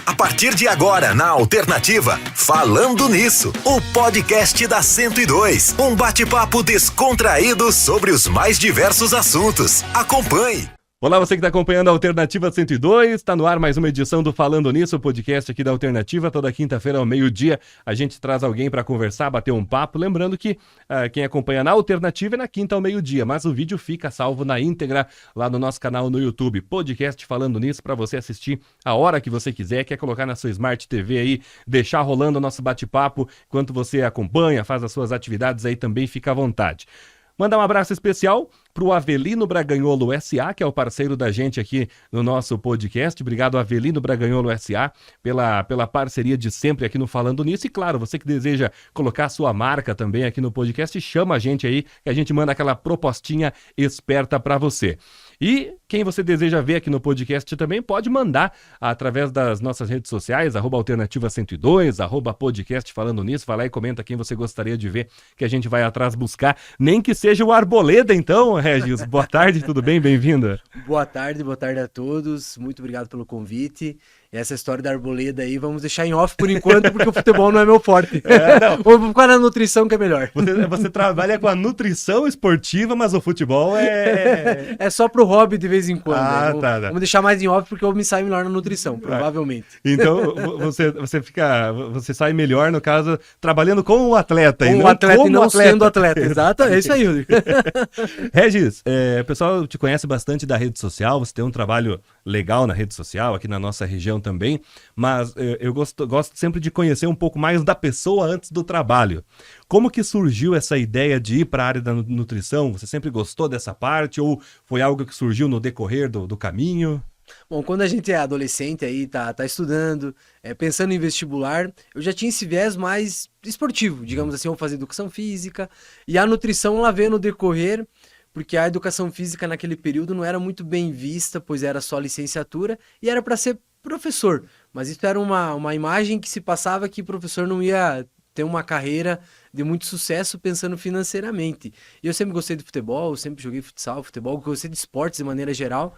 A partir de agora, na Alternativa, Falando Nisso, o podcast da 102. Um bate-papo descontraído sobre os mais diversos assuntos. Acompanhe! Olá, você que está acompanhando a Alternativa 102, está no ar mais uma edição do Falando Nisso, o podcast aqui da Alternativa. Toda quinta-feira ao meio-dia a gente traz alguém para conversar, bater um papo. Lembrando que quem acompanha na Alternativa é na quinta ao meio-dia, mas o vídeo fica salvo na íntegra lá no nosso canal no YouTube. Podcast Falando Nisso para você assistir a hora que você quiser. Quer colocar na sua Smart TV aí, deixar rolando o nosso bate-papo enquanto você acompanha, faz as suas atividades aí também, fica à vontade. Mandar um abraço especial para o Avelino Braganholo S.A., que é o parceiro da gente aqui no nosso podcast. Obrigado, Avelino Braganholo S.A., pela parceria de sempre aqui no Falando Nisso. E claro, você que deseja colocar a sua marca também aqui no podcast, chama a gente aí, que a gente manda aquela propostinha esperta para você. E quem você deseja ver aqui no podcast também pode mandar através das nossas redes sociais, @Alternativa102, @podcast Falando Nisso. Vai lá e comenta quem você gostaria de ver, que a gente vai atrás buscar. Nem que seja o Arboleda, então, Regis. Boa tarde, tudo bem? Bem-vinda. Boa tarde a todos. Muito obrigado pelo convite. Essa história da Arboleda aí, vamos deixar em off por enquanto, porque o futebol não é meu forte. Vamos ficar na nutrição, que é melhor. Você trabalha com a nutrição esportiva, mas o futebol é... É só pro hobby de vez em quando. Tá. Vamos deixar mais em off, porque eu me saio melhor na nutrição, provavelmente. Então, você sai melhor, no caso, trabalhando com o atleta. Com o atleta e não sendo atleta. Exato, é isso aí, Rodrigo. Regis, o pessoal te conhece bastante da rede social, você tem um trabalho legal na rede social, aqui na nossa região também, mas eu gosto sempre de conhecer um pouco mais da pessoa antes do trabalho. Como que surgiu essa ideia de ir para a área da nutrição? Você sempre gostou dessa parte ou foi algo que surgiu no decorrer do caminho? Bom, quando a gente é adolescente aí, tá estudando, pensando em vestibular, eu já tinha esse viés mais esportivo, digamos assim, eu vou fazer educação física, e a nutrição lá veio no decorrer, porque a educação física naquele período não era muito bem vista, pois era só licenciatura, e era para ser professor, mas isso era uma imagem que se passava que professor não ia ter uma carreira de muito sucesso pensando financeiramente. E eu sempre gostei de futebol, sempre joguei futebol, gostei de esportes de maneira geral.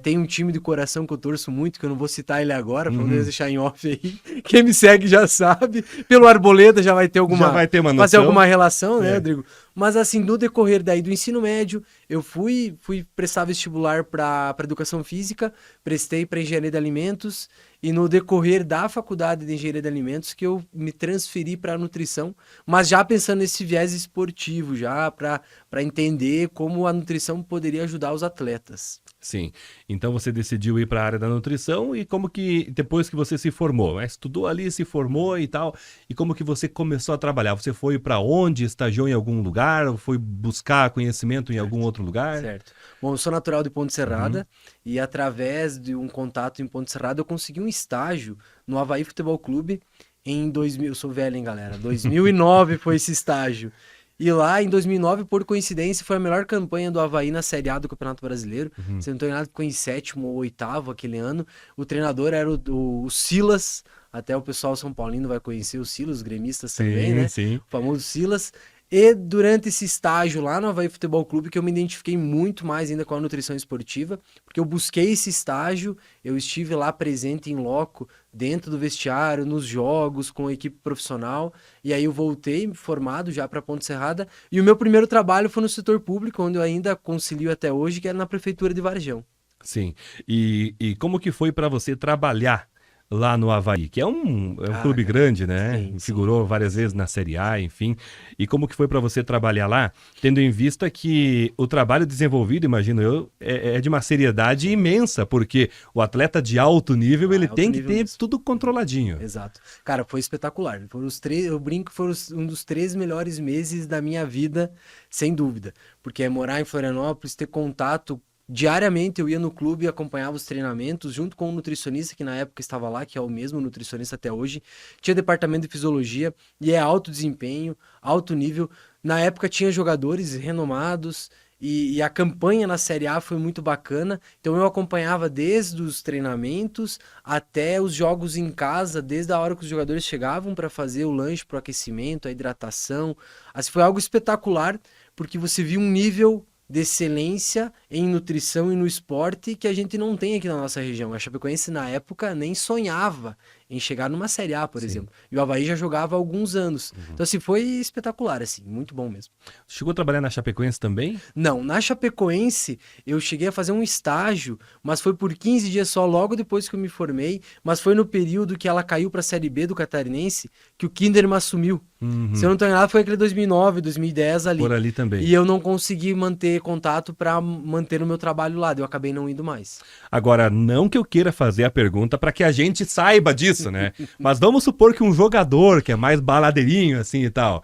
Tem um time de coração que eu torço muito, que eu não vou citar ele agora, para deixar em off aí. Quem me segue já sabe. Pelo Arboleda já vai ter uma fazer alguma relação, né, Rodrigo? Mas assim, no decorrer daí do ensino médio, eu fui prestar vestibular para educação física, prestei para engenharia de alimentos, e no decorrer da faculdade de engenharia de alimentos que eu me transferi para nutrição, mas já pensando nesse viés esportivo, já para entender como a nutrição poderia ajudar os atletas. Sim, então você decidiu ir para a área da nutrição e como que, depois que você se formou, estudou ali, se formou e tal, e como que você começou a trabalhar? Você foi para onde? Estagiou em algum lugar? Ou foi buscar conhecimento em algum outro lugar? Certo. Bom, eu sou natural de Ponte Serrada e através de um contato em Ponte Serrada eu consegui um estágio no Avaí Futebol Clube em 2000, eu sou velho, hein, galera? 2009 foi esse estágio. E lá, em 2009, por coincidência, foi a melhor campanha do Avaí na Série A do Campeonato Brasileiro. Se não estou enganado, ficou em 7º ou 8º aquele ano. O treinador era o Silas, até o pessoal São Paulino vai conhecer o Silas, os gremistas também, né? Sim. O famoso Silas. E durante esse estágio lá no Avaí Futebol Clube, que eu me identifiquei muito mais ainda com a nutrição esportiva, porque eu busquei esse estágio, eu estive lá presente em loco, dentro do vestiário, nos jogos, com a equipe profissional, e aí eu voltei formado já para Ponte Serrada, e o meu primeiro trabalho foi no setor público, onde eu ainda concilio até hoje, que era na Prefeitura de Varjão. Sim, e como que foi para você trabalhar lá no Avaí, que é um clube grande, né? Sim. Figurou várias vezes na Série A, enfim. E como que foi para você trabalhar lá, tendo em vista que o trabalho desenvolvido, imagino eu, é de uma seriedade imensa, porque o atleta de alto nível, ele tem que ter mesmo tudo controladinho. Exato. Cara, foi espetacular. Foram eu brinco que foram um dos 3 melhores meses da minha vida, sem dúvida. Porque morar em Florianópolis, ter contato diariamente, eu ia no clube e acompanhava os treinamentos junto com o nutricionista que na época estava lá, que é o mesmo nutricionista até hoje. Tinha departamento de fisiologia e é alto desempenho, alto nível. Na época tinha jogadores renomados e a campanha na Série A foi muito bacana. Então eu acompanhava desde os treinamentos até os jogos em casa, desde a hora que os jogadores chegavam para fazer o lanche para o aquecimento, a hidratação. Assim, foi algo espetacular, porque você viu um nível de excelência em nutrição e no esporte que a gente não tem aqui na nossa região. A Chapecoense, na época, nem sonhava em chegar numa Série A, por exemplo. E o Avaí já jogava há alguns anos. Então, assim, foi espetacular, assim, muito bom mesmo. Chegou a trabalhar na Chapecoense também? Não, na Chapecoense eu cheguei a fazer um estágio, mas foi por 15 dias só, logo depois que eu me formei, mas foi no período que ela caiu para a Série B do Catarinense, que o Kinderman assumiu. Se eu não estou enganado, foi aquele 2009, 2010 ali. Por ali também. E eu não consegui manter contato para manter o meu trabalho lá, daí eu acabei não indo mais. Agora, não que eu queira fazer a pergunta para que a gente saiba disso, né? Mas vamos supor que um jogador que é mais baladeirinho assim e tal,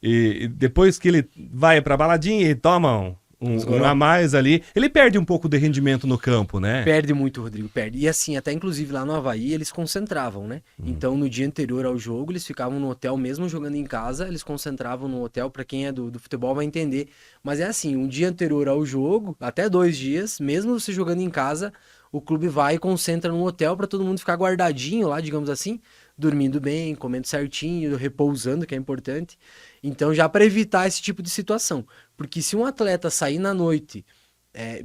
e depois que ele vai pra baladinha e toma um a mais ali, ele perde um pouco de rendimento no campo, né? Perde muito, Rodrigo, perde. E assim, até inclusive lá no Avaí eles concentravam, né? Então no dia anterior ao jogo eles ficavam no hotel, mesmo jogando em casa, eles concentravam no hotel, pra quem é do futebol vai entender. Mas é assim, um dia anterior ao jogo, até 2 dias, mesmo você jogando em casa, o clube vai e concentra no hotel pra todo mundo ficar guardadinho lá, digamos assim, dormindo bem, comendo certinho, repousando, que é importante. Então já para evitar esse tipo de situação. Porque se um atleta sair na noite,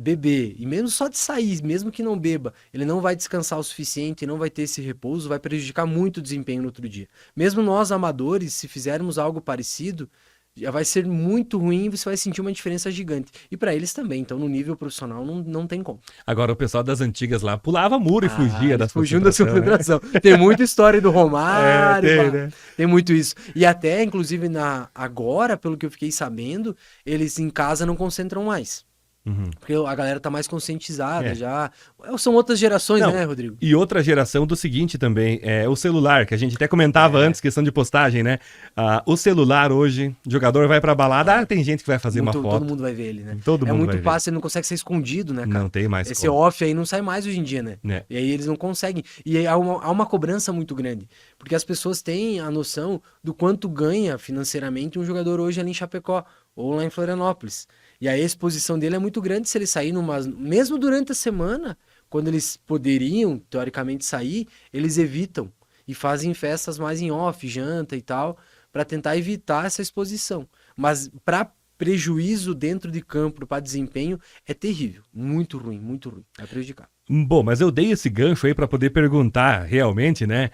beber, e mesmo só de sair, mesmo que não beba, ele não vai descansar o suficiente, não vai ter esse repouso, vai prejudicar muito o desempenho no outro dia. Mesmo nós amadores, se fizermos algo parecido, já vai ser muito ruim e você vai sentir uma diferença gigante. E para eles também, então no nível profissional não tem como. Agora o pessoal das antigas lá pulava muro e fugia da fugindo da concentração, concentração. Tem muita história do Romário, tem, né? Tem muito isso. E até, inclusive, agora, pelo que eu fiquei sabendo, eles em casa não concentram mais. Porque a galera tá mais conscientizada já. São outras gerações, né, Rodrigo? E outra geração do seguinte também, o celular, que a gente até comentava antes, questão de postagem, né? O celular hoje, o jogador vai pra balada, tem gente que vai fazer uma foto. Todo mundo vai ver ele, né? Todo mundo muito vai fácil, ele não consegue ser escondido, né, cara? Não tem mais Esse como. off aí não sai mais hoje em dia, né? E aí eles não conseguem. E aí há uma cobrança muito grande. Porque as pessoas têm a noção do quanto ganha financeiramente um jogador hoje ali em Chapecó ou lá em Florianópolis. E a exposição dele é muito grande se ele sair mesmo durante a semana, quando eles poderiam, teoricamente, sair, eles evitam e fazem festas mais em off, janta e tal, para tentar evitar essa exposição. Mas para prejuízo dentro de campo, para desempenho, é terrível. Muito ruim, vai prejudicar. Bom, mas eu dei esse gancho aí para poder perguntar realmente, né?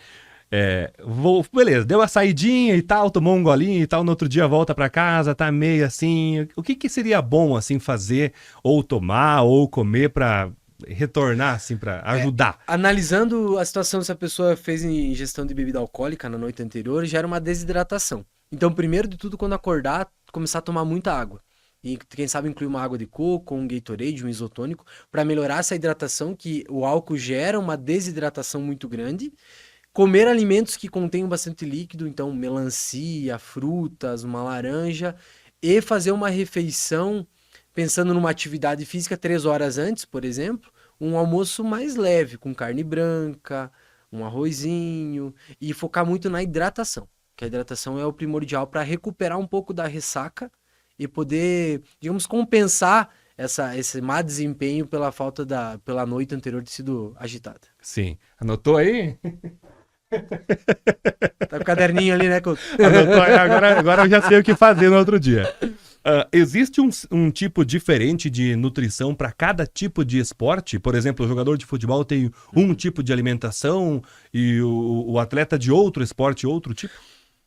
Beleza, deu a saidinha e tal, tomou um golinho e tal, no outro dia volta pra casa, tá meio assim, o que seria bom, assim, fazer, ou tomar, ou comer pra retornar, assim, pra ajudar? Analisando a situação, se a pessoa fez ingestão de bebida alcoólica na noite anterior, gera uma desidratação. Então, primeiro de tudo, quando acordar, começar a tomar muita água. E quem sabe incluir uma água de coco, um Gatorade, um isotônico, para melhorar essa hidratação, que o álcool gera uma desidratação muito grande. Comer alimentos que contêm bastante líquido, então melancia, frutas, uma laranja, e fazer uma refeição, pensando numa atividade física 3 horas antes, por exemplo, um almoço mais leve, com carne branca, um arrozinho, e focar muito na hidratação, que a hidratação é o primordial para recuperar um pouco da ressaca e poder, digamos, compensar esse má desempenho pela noite anterior ter sido agitada. Sim. Anotou aí? Tá com o caderninho ali, né, Couto? Agora eu já sei o que fazer no outro dia. Existe um tipo diferente de nutrição para cada tipo de esporte? Por exemplo, o jogador de futebol tem um tipo de alimentação e o atleta de outro esporte outro tipo?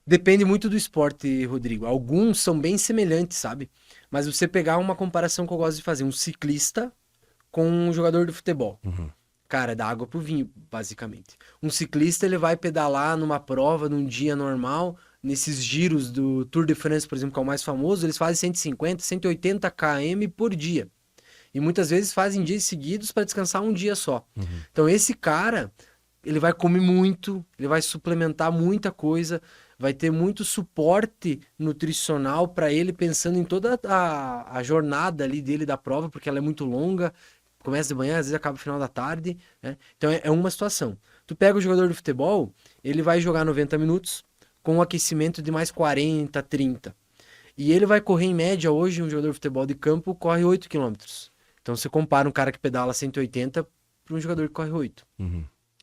Depende muito do esporte, Rodrigo. Alguns são bem semelhantes, sabe? Mas você pegar uma comparação que eu gosto de fazer, um ciclista com um jogador de futebol. Cara, dá água pro vinho, basicamente. Um ciclista, ele vai pedalar numa prova, num dia normal, nesses giros do Tour de France, por exemplo, que é o mais famoso, eles fazem 150, 180 km por dia. E muitas vezes fazem dias seguidos para descansar um dia só. Então, esse cara, ele vai comer muito, ele vai suplementar muita coisa, vai ter muito suporte nutricional para ele, pensando em toda a jornada ali dele da prova, porque ela é muito longa, começa de manhã, às vezes acaba no final da tarde, né? Então é uma situação. Tu pega o jogador de futebol, ele vai jogar 90 minutos com um aquecimento de mais 40, 30. E ele vai correr em média hoje, um jogador de futebol de campo corre 8 km. Então você compara um cara que pedala 180 para um jogador que corre 8.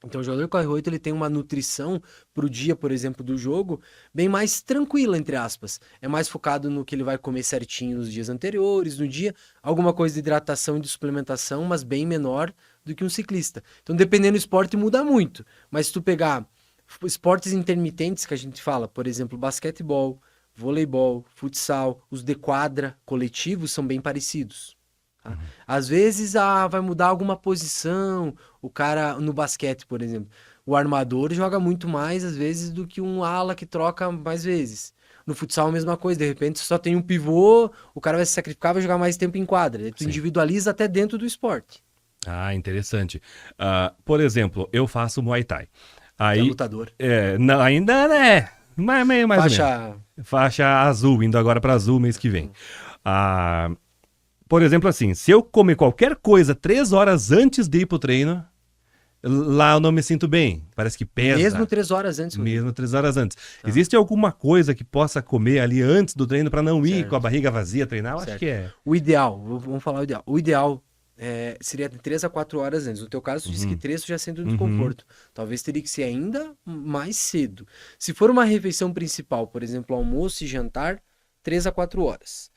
Então, o jogador que corre 8, ele tem uma nutrição pro dia, por exemplo, do jogo, bem mais tranquila, entre aspas. É mais focado no que ele vai comer certinho nos dias anteriores, no dia, alguma coisa de hidratação e de suplementação, mas bem menor do que um ciclista. Então, dependendo do esporte, muda muito. Mas se tu pegar esportes intermitentes que a gente fala, por exemplo, basquetebol, voleibol, futsal, os de quadra coletivos são bem parecidos. Tá? Às vezes vai mudar alguma posição, o cara no basquete, por exemplo. O armador joga muito mais, às vezes, do que um ala que troca mais vezes. No futsal, a mesma coisa. De repente, só tem um pivô, o cara vai se sacrificar, vai jogar mais tempo em quadra. Tu individualiza até dentro do esporte. Ah, interessante. Por exemplo, eu faço Muay Thai. Aí, É lutador. Não, ainda é. Meio mais ou menos. Faixa... Faixa azul, indo agora para azul mês que vem. Por exemplo, assim, se eu comer qualquer coisa 3 horas antes de ir pro treino, lá eu não me sinto bem. Parece que pesa. Mesmo 3 horas antes. Mesmo 3 horas antes. Existe alguma coisa que possa comer ali antes do treino para não ir Certo. com a barriga vazia treinar? Eu acho Certo. que é. O ideal, vamos falar o ideal. O ideal seria de 3 a 4 horas antes. No teu caso, tu disse que 3 tu já sente um desconforto. Talvez teria que ser ainda mais cedo. Se for uma refeição principal, por exemplo, almoço e jantar, 3 a 4 horas.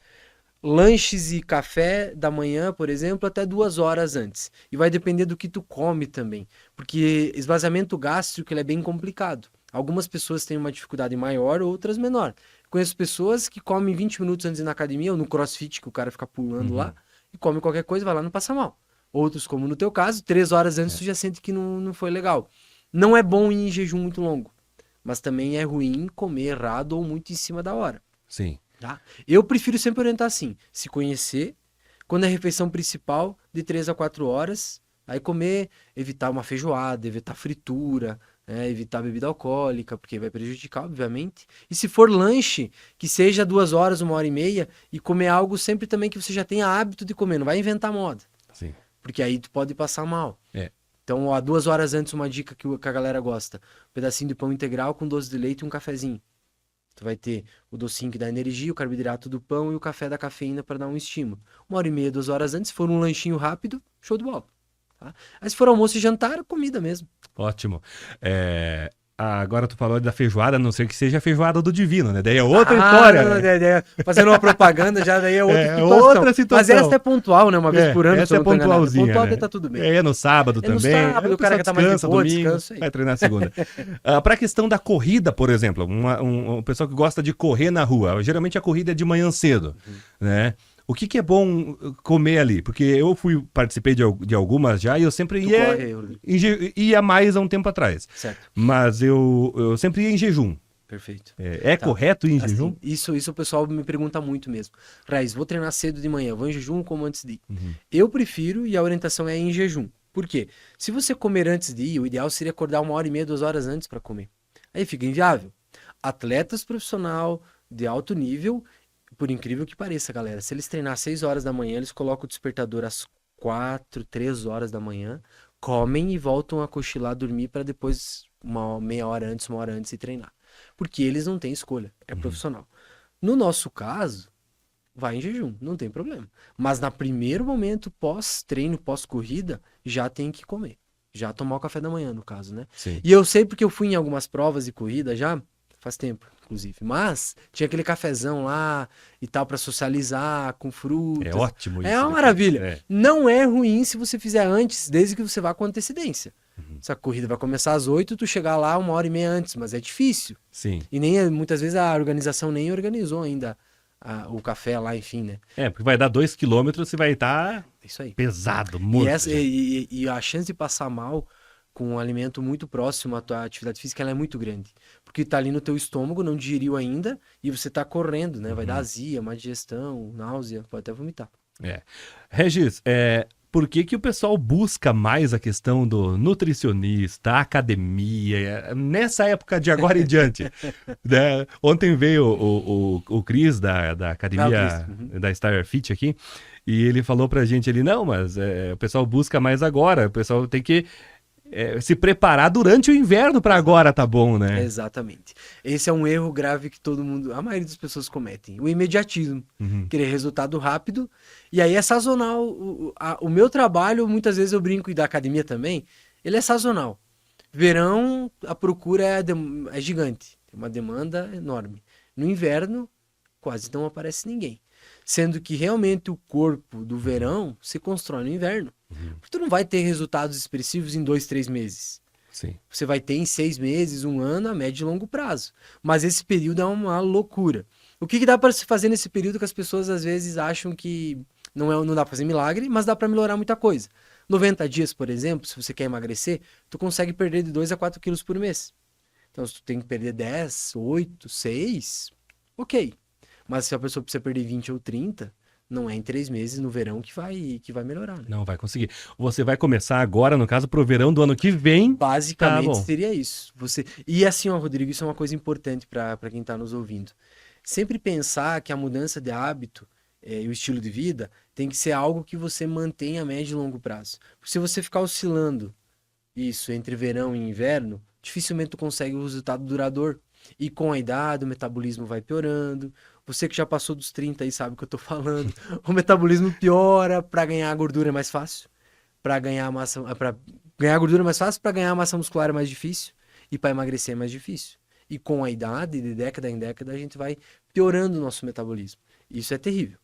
Lanches e café da manhã, por exemplo, até 2 horas antes. E vai depender do que tu come também. Porque esvaziamento gástrico ele é bem complicado. Algumas pessoas têm uma dificuldade maior, outras menor. Conheço pessoas que comem 20 minutos antes de ir na academia, ou no crossfit, que o cara fica pulando lá, e come qualquer coisa, vai lá e não passa mal. Outros, como no teu caso, 3 horas antes tu já sente que não foi legal. Não é bom ir em jejum muito longo, mas também é ruim comer errado ou muito em cima da hora. Sim. Tá? Eu prefiro sempre orientar assim, se conhecer, quando é refeição principal, de 3 a 4 horas, aí comer, evitar uma feijoada, evitar fritura, evitar bebida alcoólica, porque vai prejudicar, obviamente. E se for lanche, que seja 2 horas, 1h30, e comer algo sempre também que você já tenha hábito de comer, não vai inventar moda, Sim. porque aí tu pode passar mal. É. Então, 2 horas antes, uma dica que a galera gosta, um pedacinho de pão integral com doce de leite e um cafezinho. Tu vai ter o docinho que dá energia, o carboidrato do pão e o café da cafeína para dar um estímulo. 1h30, 2 horas antes, se for um lanchinho rápido, show de bola. Tá? Aí se for almoço e jantar, comida mesmo. Ótimo. Agora tu falou da feijoada, a não ser que seja a feijoada do Divino, né? Daí é outra história. Não, né? fazendo uma propaganda já, daí é outra situação. Outra situação. Mas essa é pontual, né? Uma vez por ano. Essa é pontualzinha. Pontual né? que tá tudo bem. É no sábado É no também. sábado, o cara que tá mais de descansa, boa, domingo, descansa aí. vai treinar segunda. Para a questão da corrida, por exemplo, um pessoal que gosta de correr na rua, geralmente a corrida é de manhã cedo, né? O que é bom comer ali? Porque eu participei de algumas já e eu sempre ia mais há um tempo atrás. Certo. Mas eu sempre ia em jejum. Perfeito. Tá. Correto ir em assim, jejum? Isso o pessoal me pergunta muito mesmo. Raiz, vou treinar cedo de manhã, vou em jejum como antes de ir? Eu prefiro e a orientação é em jejum. Por quê? Se você comer antes de ir, o ideal seria acordar 1h30, 2 horas antes para comer. Aí fica inviável. Atletas profissional de alto nível, por incrível que pareça, galera, se eles treinar às 6 horas da manhã, eles colocam o despertador às 4, 3 horas da manhã, comem e voltam a cochilar, dormir para depois, meia hora antes, 1 hora antes ir treinar. Porque eles não têm escolha, é profissional. No nosso caso, vai em jejum, não tem problema. Mas no primeiro momento, pós-treino, pós-corrida, já tem que comer. Já tomar o café da manhã, no caso, né? Sim. E eu sei porque eu fui em algumas provas de corrida já, faz tempo, inclusive. Mas tinha aquele cafezão lá e tal para socializar com frutas. É ótimo isso. É uma maravilha. Não é ruim se você fizer antes, desde que você vá com antecedência. Se a corrida vai começar às 8, tu chegar lá 1h30 antes, mas é difícil. Sim. E muitas vezes a organização nem organizou ainda o café lá, enfim, né? Porque vai dar 2 quilômetros, você vai estar Isso aí. pesado, morto. E a chance de passar mal com um alimento muito próximo à tua atividade física, ela é muito grande. Porque tá ali no teu estômago, não digeriu ainda, e você tá correndo, né? Vai dar azia, má digestão, náusea, pode até vomitar. Regis, por que o pessoal busca mais a questão do nutricionista, a academia, nessa época de agora em diante? Né? Ontem veio o Cris da academia da Star Fit aqui, e ele falou pra gente ali, não, mas o pessoal busca mais agora, o pessoal tem que se preparar durante o inverno para agora tá bom, né? Exatamente. Esse é um erro grave que a maioria das pessoas cometem. O imediatismo. Querer resultado rápido. E aí é sazonal. O meu trabalho, muitas vezes eu brinco, e da academia também, ele é sazonal. Verão, a procura é gigante, tem uma demanda enorme. No inverno, quase não aparece ninguém. Sendo que realmente o corpo do verão se constrói no inverno. Porque tu não vai ter resultados expressivos em 2, 3 meses. Sim. Você vai ter em 6 meses, 1 ano, a médio e longo prazo. Mas esse período é uma loucura. O que dá para se fazer nesse período que as pessoas às vezes acham que não dá para fazer milagre, mas dá para melhorar muita coisa. 90 dias, por exemplo, se você quer emagrecer, tu consegue perder de 2 a 4 quilos por mês. Então, se tu tem que perder 10, 8, 6, ok. Mas se a pessoa precisa perder 20 ou 30, não é em 3 meses no verão que vai melhorar, né? Não vai conseguir. Você vai começar agora, no caso, pro verão do ano que vem. Basicamente Tá bom. seria isso. E assim, ó, Rodrigo, isso é uma coisa importante para quem está nos ouvindo. Sempre pensar que a mudança de hábito e o estilo de vida tem que ser algo que você mantenha a médio e longo prazo. Porque se você ficar oscilando isso entre verão e inverno, dificilmente tu consegue um resultado duradouro. E com a idade, o metabolismo vai piorando. Você que já passou dos 30 aí sabe o que eu tô falando. O metabolismo piora, para ganhar gordura é mais fácil. Para ganhar gordura é mais fácil, para ganhar massa muscular é mais difícil. E para emagrecer é mais difícil. E com a idade, de década em década, a gente vai piorando o nosso metabolismo. Isso é terrível.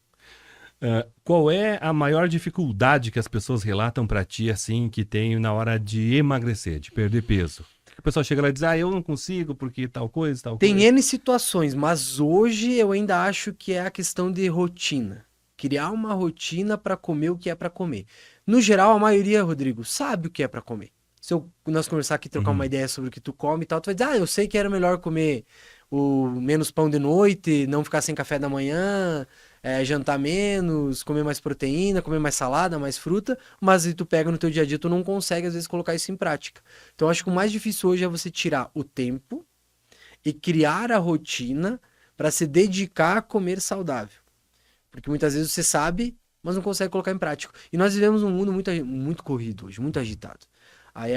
Qual é a maior dificuldade que as pessoas relatam pra ti, assim, que tem na hora de emagrecer, de perder peso? A pessoa chega lá e diz, eu não consigo porque tal coisa, tal coisa. Tem N situações, mas hoje eu ainda acho que é a questão de rotina. Criar uma rotina para comer o que é para comer. No geral, a maioria, Rodrigo, sabe o que é para comer. Se nós conversar aqui, trocar uma ideia sobre o que tu come e tal, tu vai dizer, eu sei que era melhor comer o menos pão de noite, não ficar sem café da manhã, jantar menos, comer mais proteína, comer mais salada, mais fruta, mas se tu pega no teu dia a dia, tu não consegue às vezes colocar isso em prática. Então acho que o mais difícil hoje é você tirar o tempo e criar a rotina para se dedicar a comer saudável. Porque muitas vezes você sabe, mas não consegue colocar em prática. E nós vivemos um mundo muito corrido hoje, muito agitado. Aí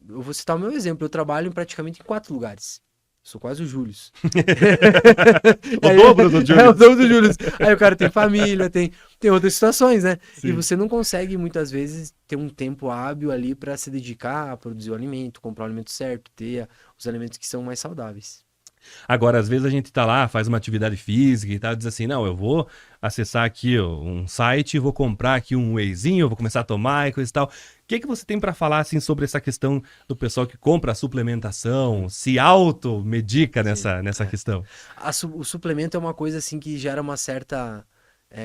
eu vou citar o meu exemplo, eu trabalho praticamente em 4 lugares. Sou quase o Július. O dobro do Július. O dobro do Július. Aí o cara tem família, tem outras situações, né? Sim. E você não consegue, muitas vezes, ter um tempo hábil ali para se dedicar a produzir o alimento, comprar o alimento certo, ter os alimentos que são mais saudáveis. Agora, às vezes a gente tá lá, faz uma atividade física e tal, diz assim, não, eu vou acessar aqui um site, vou comprar aqui um wheyzinho, vou começar a tomar e coisa e tal. O que você tem para falar, assim, sobre essa questão do pessoal que compra a suplementação, se automedica nessa questão? O suplemento é uma coisa, assim, que gera uma certa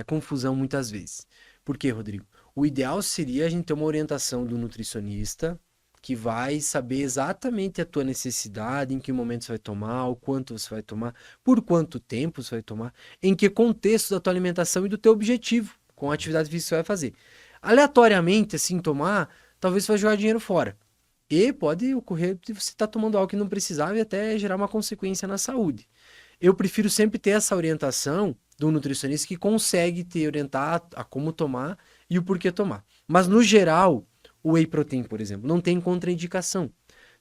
confusão muitas vezes. Por quê, Rodrigo? O ideal seria a gente ter uma orientação do nutricionista que vai saber exatamente a tua necessidade, em que momento você vai tomar, o quanto você vai tomar, por quanto tempo você vai tomar, em que contexto da tua alimentação e do teu objetivo com a atividade física que você vai fazer. Aleatoriamente, assim, tomar, talvez você vai jogar dinheiro fora. E pode ocorrer de você estar tomando algo que não precisava e até gerar uma consequência na saúde. Eu prefiro sempre ter essa orientação do nutricionista que consegue te orientar a como tomar e o porquê tomar. Mas, no geral, o whey protein, por exemplo, não tem contraindicação.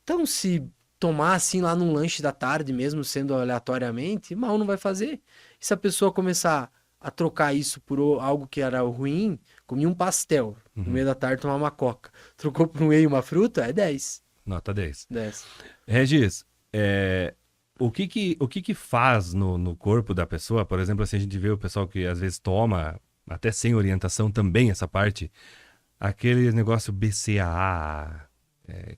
Então, se tomar assim lá num lanche da tarde, mesmo sendo aleatoriamente, mal não vai fazer. E se a pessoa começar a trocar isso por algo que era ruim, comia um pastel no meio da tarde, tomar uma coca, trocou por um whey e uma fruta, é 10. Nota 10. 10. Regis, o que faz no corpo da pessoa? Por exemplo, assim, a gente vê o pessoal que às vezes toma, até sem orientação também, essa parte, aquele negócio BCAA,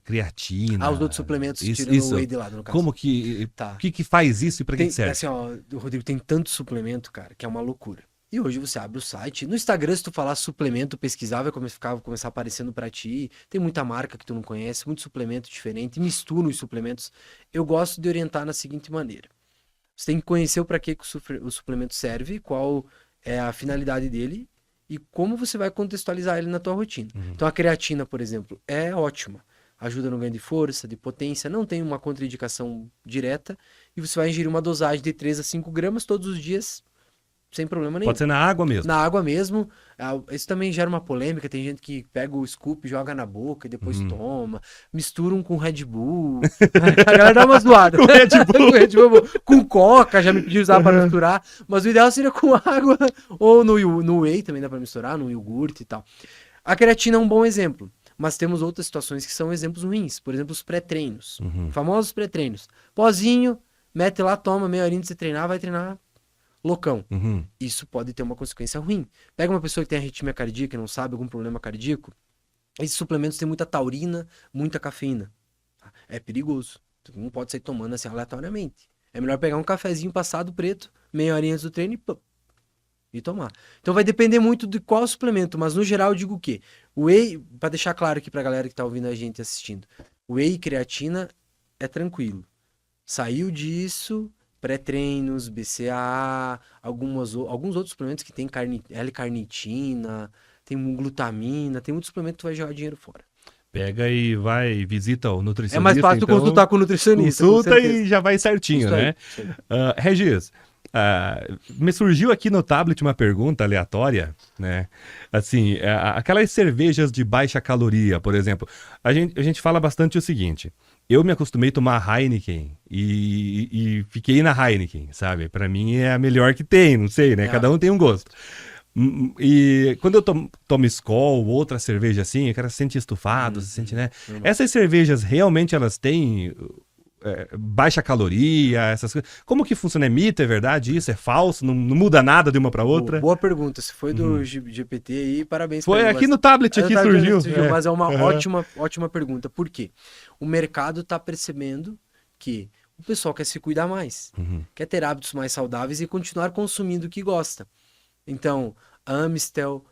creatina. Os outros suplementos tirando o whey de lado, no caso. Como que... Tá. O que faz isso e pra que serve? Assim, ó, Rodrigo, tem tanto suplemento, cara, que é uma loucura. E hoje você abre o site, no Instagram, se tu falar suplemento, pesquisar, vai começar aparecendo pra ti. Tem muita marca que tu não conhece, muito suplemento diferente, mistura os suplementos. Eu gosto de orientar na seguinte maneira. Você tem que conhecer para que o suplemento serve, qual é a finalidade dele e como você vai contextualizar ele na tua rotina. Então a creatina, por exemplo, é ótima. Ajuda no ganho de força, de potência, não tem uma contraindicação direta e você vai ingerir uma dosagem de 3 a 5 gramas todos os dias, sem problema nenhum. Pode ser na água mesmo. Na água mesmo. Isso também gera uma polêmica. Tem gente que pega o scoop, joga na boca e depois toma. Misturam com Red Bull. A galera dá uma zoada. Com Red Bull. Com Red Bull. Com Coca, já me pediu usar para misturar. Mas o ideal seria com água. Ou no whey também dá para misturar, no iogurte e tal. A creatina é um bom exemplo. mas temos outras situações que são exemplos ruins. Por exemplo, os pré-treinos. Famosos pré-treinos. Pozinho, mete lá, toma meia horinha de você treinar, vai treinar loucão. Isso pode ter uma consequência ruim. Pega uma pessoa que tem arritmia cardíaca, não sabe, algum problema cardíaco, esses suplementos têm muita taurina, muita cafeína. É perigoso. Não pode sair tomando assim aleatoriamente. É melhor pegar um cafezinho passado preto, meia horinha antes do treino e tomar. Então vai depender muito de qual suplemento, mas no geral eu digo o quê? O whey, para deixar claro aqui pra galera que tá ouvindo a gente assistindo, whey e creatina é tranquilo. Saiu disso, pré-treinos, BCAA, alguns outros suplementos que tem L-carnitina, tem glutamina, tem muito suplemento que tu vai jogar dinheiro fora. Pega e vai, visita o nutricionista. É mais fácil então, consultar com o nutricionista. Consulta e já vai certinho, Isso aí, né? isso aí. Regis, me surgiu aqui no tablet uma pergunta aleatória, né? Assim, aquelas cervejas de baixa caloria, por exemplo, a gente fala bastante o seguinte: eu me acostumei a tomar Heineken e fiquei na Heineken, sabe? Pra mim é a melhor que tem, não sei, né? Cada um tem um gosto. E quando eu tomo Skol ou outra cerveja assim, o cara se sente estufado, se sente, né? Essas cervejas realmente elas têm baixa caloria, essas coisas. Como que funciona? É mito, é verdade isso? É falso? Não muda nada de uma para outra? Boa pergunta. Se foi do GPT aí, parabéns. Foi aqui no tablet, aqui surgiu. Mas é uma ótima pergunta. Por quê? O mercado está percebendo que o pessoal quer se cuidar mais, quer ter hábitos mais saudáveis e continuar consumindo o que gosta. Então, a Amstel,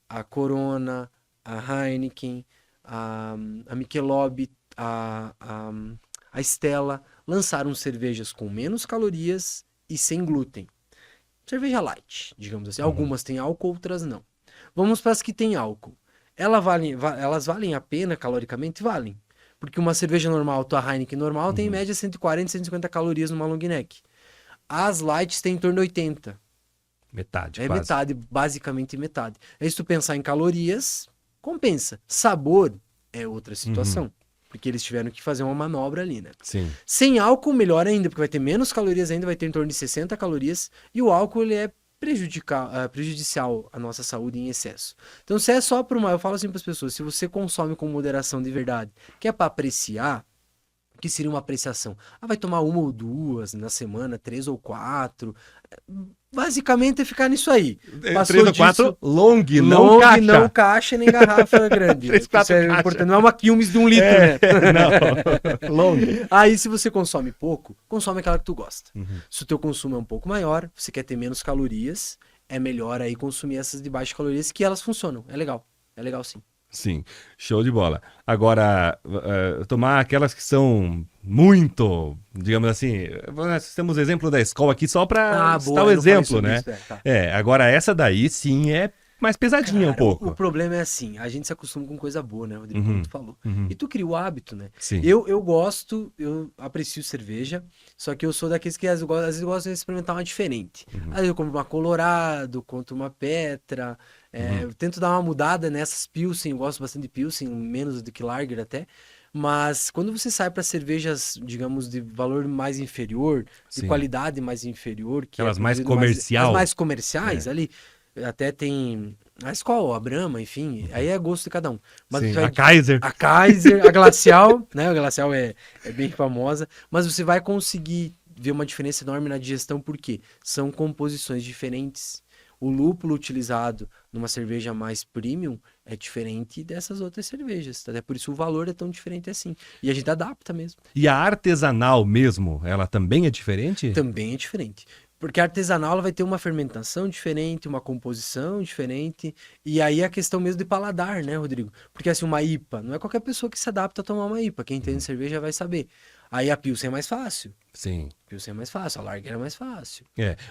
a Corona, a Heineken, a Michelob, a Stella lançaram cervejas com menos calorias e sem glúten. Cerveja light, digamos assim. Algumas têm álcool, outras não. Vamos para as que têm álcool. Elas valem a pena caloricamente? Valem. Porque uma cerveja normal, tua Heineken normal, tem em média 140, 150 calorias numa long neck. As lights têm em torno de 80. Metade, é quase. Metade, basicamente metade. Aí se tu pensar em calorias, compensa. Sabor é outra situação. Porque eles tiveram que fazer uma manobra ali, né? Sim. Sem álcool, melhor ainda, porque vai ter menos calorias ainda, vai ter em torno de 60 calorias. E o álcool, ele é prejudicial à nossa saúde em excesso. Então, se é só para eu falo assim para as pessoas, se você consome com moderação de verdade, que é para apreciar, que seria uma apreciação? Vai tomar uma ou duas na semana, 3 ou 4. Basicamente é ficar nisso aí. 3 ou 4 long, não caixa. Não caixa nem garrafa grande. 3, 4 é importante. Não é uma Quilmes de 1 litro, né? Não, long. Aí se você consome pouco, consome aquela que tu gosta. Se o teu consumo é um pouco maior, você quer ter menos calorias, é melhor aí consumir essas de baixas calorias, que elas funcionam. É legal sim. Sim, show de bola. Agora, tomar aquelas que são muito, digamos assim, nós temos o exemplo da Skol aqui só para citar o exemplo, né? Isso, tá. Agora essa daí sim é mais pesadinha. Cara, um pouco. O problema é assim, a gente se acostuma com coisa boa, né, Rodrigo, como tu falou. E tu cria o hábito, né? Sim. Eu gosto, eu aprecio cerveja, só que eu sou daqueles que às vezes gostam de experimentar uma diferente. Às vezes eu compro uma Colorado, compro uma Petra, eu tento dar uma mudada nessas Pilsen, eu gosto bastante de Pilsen, menos do que Lager até. Mas quando você sai para cervejas, digamos, de valor mais inferior, de qualidade mais inferior, que aquelas mais comercial, as mais comerciais ali, até tem a Skol, a Brahma, enfim, aí é gosto de cada um. Mas a Kaiser, a Glacial, né? A Glacial é bem famosa, mas você vai conseguir ver uma diferença enorme na digestão, porque são composições diferentes. O lúpulo utilizado numa cerveja mais premium é diferente dessas outras cervejas. Até por isso o valor é tão diferente assim. E a gente adapta mesmo. E a artesanal mesmo, ela também é diferente? Também é diferente. Porque a artesanal ela vai ter uma fermentação diferente, uma composição diferente. E aí a questão mesmo de paladar, né, Rodrigo? Porque assim, uma IPA, não é qualquer pessoa que se adapta a tomar uma IPA. Quem entende cerveja vai saber. Aí a Pilsen é mais fácil. Sim. A Pilsen é mais fácil, a Lager é mais fácil.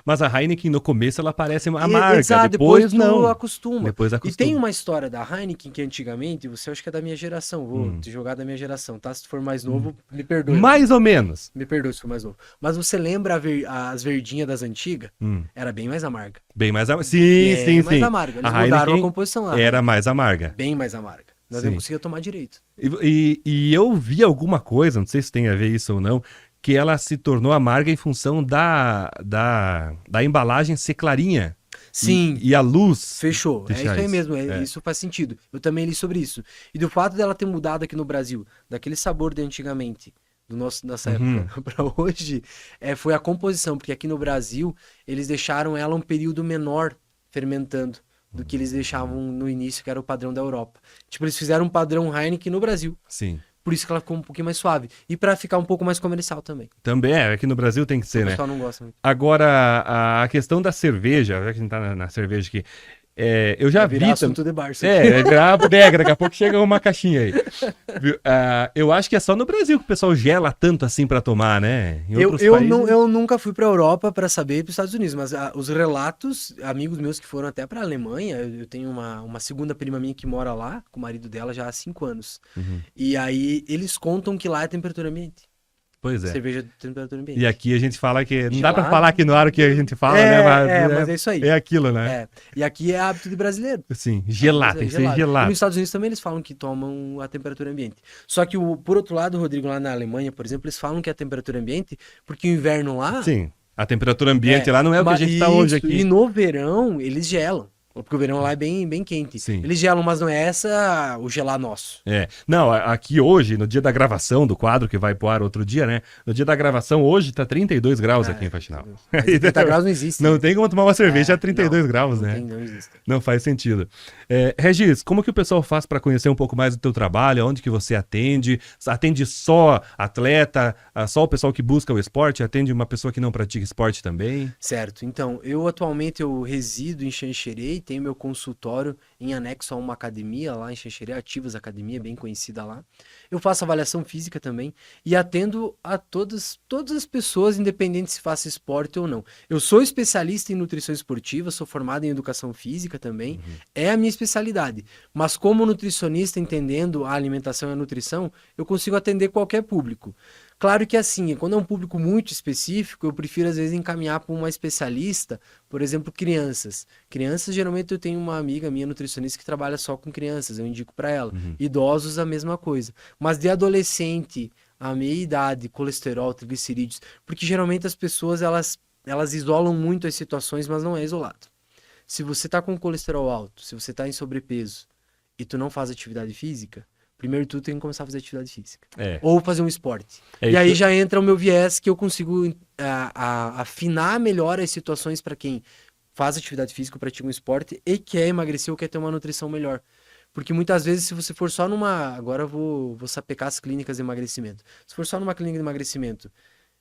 Mas a Heineken no começo ela parece amarga, exato, depois não. Acostuma. Depois acostuma. E tem uma história da Heineken que antigamente, você acho que é da minha geração, vou te jogar da minha geração, tá? Se tu for mais novo, me perdoe. Mais ou menos. Me perdoe se for mais novo. Mas você lembra as verdinhas das antigas? Era bem mais amarga. Bem mais amarga. Sim. mais amarga. Eles mudaram a composição lá. Era mais amarga. Bem mais amarga. Nós não conseguíamos tomar direito. E eu vi alguma coisa, não sei se tem a ver isso ou não, que ela se tornou amarga em função da embalagem ser clarinha. Sim. E a luz... Fechou. É isso deixar aí isso. mesmo. É. Isso faz sentido. Eu também li sobre isso. E do fato dela ter mudado aqui no Brasil, daquele sabor de antigamente, nossa época para hoje, foi a composição, porque aqui no Brasil eles deixaram ela um período menor fermentando do que eles deixavam no início, que era o padrão da Europa. Tipo, eles fizeram um padrão Heineken no Brasil. Sim. Por isso que ela ficou um pouquinho mais suave. E para ficar um pouco mais comercial também. Também aqui no Brasil tem que ser, O né? pessoal não gosta muito. Agora, a questão da cerveja, já que a gente tá na cerveja aqui, eu já Vai vi... virar assunto de bar. vai virar bodega, daqui a pouco chega uma caixinha aí. Viu? Eu acho que é só no Brasil que o pessoal gela tanto assim pra tomar, né? Em outros países... eu nunca fui pra Europa pra saber e pros Estados Unidos, mas os relatos, amigos meus que foram até pra Alemanha, eu tenho uma segunda prima minha que mora lá, com o marido dela já há 5 anos. E aí eles contam que lá é temperatura ambiente. Pois é. Cerveja de temperatura ambiente. E aqui a gente fala que... Não dá Gelado. pra falar aqui no ar o que a gente fala, né? Mas é isso aí. É aquilo, né? É. E aqui é hábito de brasileiro. Sim, gelado, tem que ser E gelado. nos Estados Unidos também eles falam que tomam a temperatura ambiente. Só que, por outro lado, Rodrigo, lá na Alemanha, por exemplo, eles falam que é a temperatura ambiente, porque o inverno lá... Sim, a temperatura ambiente lá não é o que a gente tá hoje aqui. E no verão, eles gelam. Porque o verão lá é bem quente. Sim. Eles gelam, mas não é essa o gelar nosso. Não, aqui hoje, no dia da gravação do quadro, que vai pro ar outro dia, né? No dia da gravação, hoje tá 32 graus aqui em Faxinal. 30 graus não existe. Não tem como tomar uma cerveja a 32 graus, não né? Não existe. Não faz sentido. Regis, como que o pessoal faz para conhecer um pouco mais do teu trabalho? Onde que você atende? Atende só atleta? Só o pessoal que busca o esporte? Atende uma pessoa que não pratica esporte também? Certo. Então, atualmente eu resido em Xanxerê, tenho meu consultório em anexo a uma academia lá em Xanxerê, Ativas Academia, bem conhecida lá. Eu faço avaliação física também e atendo a todas as pessoas, independente se faça esporte ou não. Eu sou especialista em nutrição esportiva, sou formado em educação física também, é a minha especialidade. Mas como nutricionista, entendendo a alimentação e a nutrição, eu consigo atender qualquer público. Claro que assim, quando é um público muito específico, eu prefiro às vezes encaminhar para uma especialista, por exemplo, crianças. Crianças, geralmente eu tenho uma amiga minha nutricionista que trabalha só com crianças, eu indico para ela. Idosos, a mesma coisa. Mas de adolescente, a meia idade, colesterol, triglicerídeos, porque geralmente as pessoas, elas isolam muito as situações, mas não é isolado. Se você tá com colesterol alto, se você tá em sobrepeso e tu não faz atividade física, primeiro tu tem que começar a fazer atividade física. Ou fazer um esporte. E aí já entra o meu viés que eu consigo afinar melhor as situações para quem faz atividade física, pratica um esporte e quer emagrecer ou quer ter uma nutrição melhor. Porque muitas vezes, se você for só numa... Agora eu vou sapecar as clínicas de emagrecimento. Se for só numa clínica de emagrecimento,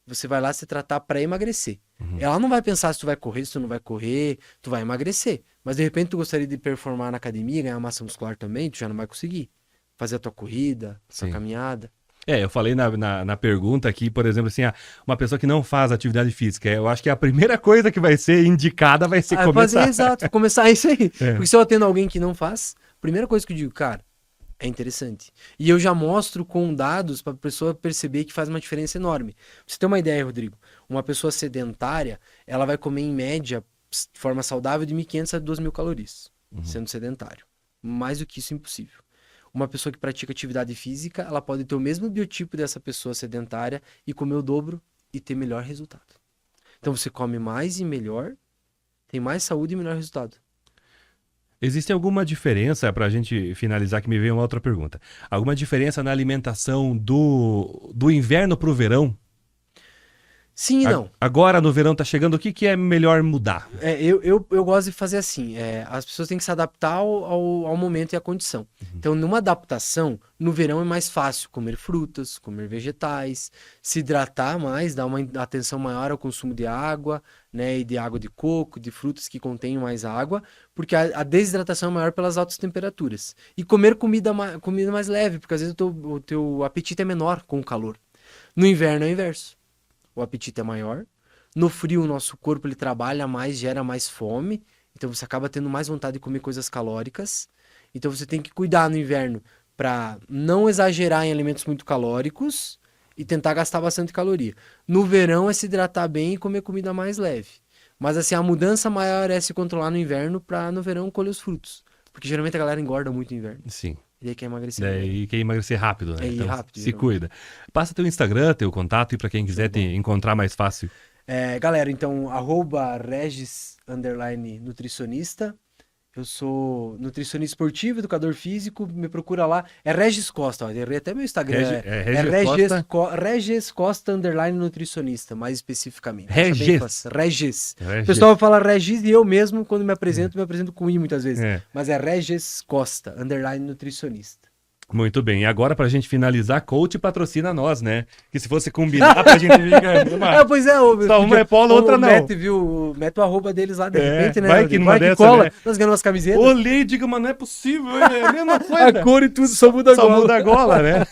você vai lá se tratar para emagrecer. Ela não vai pensar se tu vai correr, se tu não vai correr, tu vai emagrecer. Mas de repente tu gostaria de performar na academia, ganhar massa muscular também, tu já não vai conseguir. Fazer a tua corrida, a tua caminhada. Eu falei na pergunta aqui, por exemplo, assim, uma pessoa que não faz atividade física, eu acho que a primeira coisa que vai ser indicada vai ser começar. Exato, começar isso aí. Porque se eu atendo alguém que não faz, a primeira coisa que eu digo, cara, é interessante. E eu já mostro com dados para a pessoa perceber que faz uma diferença enorme. Pra você ter uma ideia, Rodrigo, uma pessoa sedentária, ela vai comer em média, de forma saudável, de 1.500 a 2.000 calorias, sendo sedentário. Mais do que isso, impossível. Uma pessoa que pratica atividade física, ela pode ter o mesmo biotipo dessa pessoa sedentária e comer o dobro e ter melhor resultado. Então você come mais e melhor, tem mais saúde e melhor resultado. Existe alguma diferença, para a gente finalizar, que me veio uma outra pergunta, alguma diferença na alimentação do inverno para o verão? Sim e não. Agora no verão tá chegando, o que é melhor mudar? Eu gosto de fazer assim, as pessoas têm que se adaptar ao momento e à condição. Então, numa adaptação, no verão é mais fácil comer frutas, comer vegetais, se hidratar mais, dar uma atenção maior ao consumo de água, né, e de água de coco, de frutas que contêm mais água, porque a desidratação é maior pelas altas temperaturas. E comer comida mais leve, porque às vezes o teu apetite é menor com o calor. No inverno é o inverso. O apetite é maior. No frio, o nosso corpo ele trabalha mais, gera mais fome. Então você acaba tendo mais vontade de comer coisas calóricas. Então você tem que cuidar no inverno para não exagerar em alimentos muito calóricos e tentar gastar bastante caloria. No verão é se hidratar bem e comer comida mais leve. Mas assim, a mudança maior é se controlar no inverno para no verão colher os frutos. Porque geralmente a galera engorda muito no inverno. Sim. E aí quer emagrecer. E quer emagrecer rápido, né? Então, rápido, se cuida. Passa teu Instagram, teu contato, e para quem quiser te encontrar mais fácil. Galera, então, @Regis_nutricionista. Eu sou nutricionista esportivo, educador físico, me procura lá. É Regis Costa, ó, errei até meu Instagram. Regis Costa _nutricionista, mais especificamente. Regis. O pessoal fala Regis e eu mesmo, quando me apresento com I muitas vezes. Mas é Regis Costa _nutricionista. Muito bem, e agora pra gente finalizar, coach patrocina nós, né? Que se fosse combinar pra gente ficar... Pois é, só uma é polo, outra não. Mete o arroba deles lá, de repente, né? Vai que numa dessa, cola, né? nós ganhamos as camisetas. Olhei e digo, mas não é possível, é a mesma coisa. A cor e tudo, só muda a gola, né?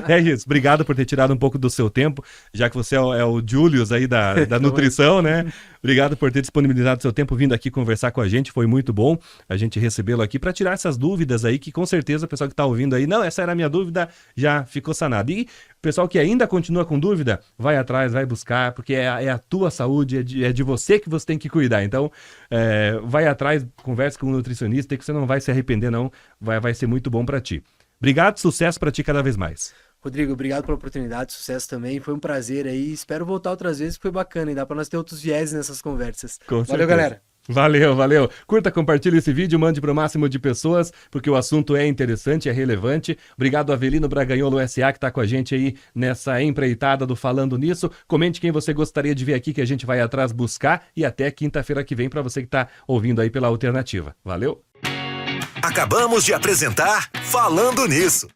Regis, obrigado por ter tirado um pouco do seu tempo, já que você é o Julius aí da nutrição, né? Obrigado por ter disponibilizado seu tempo vindo aqui conversar com a gente, foi muito bom a gente recebê-lo aqui para tirar essas dúvidas aí, que com certeza o pessoal que tá ouvindo aí, não, essa era a minha dúvida, já ficou sanada. E o pessoal que ainda continua com dúvida, vai atrás, vai buscar, porque é a tua saúde, é de você que você tem que cuidar. Então, vai atrás, converse com um nutricionista, que você não vai se arrepender não, vai ser muito bom para ti. Obrigado, sucesso para ti cada vez mais. Rodrigo, obrigado pela oportunidade, sucesso também, foi um prazer aí, espero voltar outras vezes, foi bacana e dá pra nós ter outros vieses nessas conversas. Valeu, galera. Valeu. Curta, compartilhe esse vídeo, mande para o máximo de pessoas, porque o assunto é interessante, é relevante. Obrigado, Avelino Braganholo SA, que está com a gente aí nessa empreitada do Falando Nisso. Comente quem você gostaria de ver aqui, que a gente vai atrás buscar, e até quinta-feira que vem para você que está ouvindo aí pela Alternativa. Valeu! Acabamos de apresentar Falando Nisso.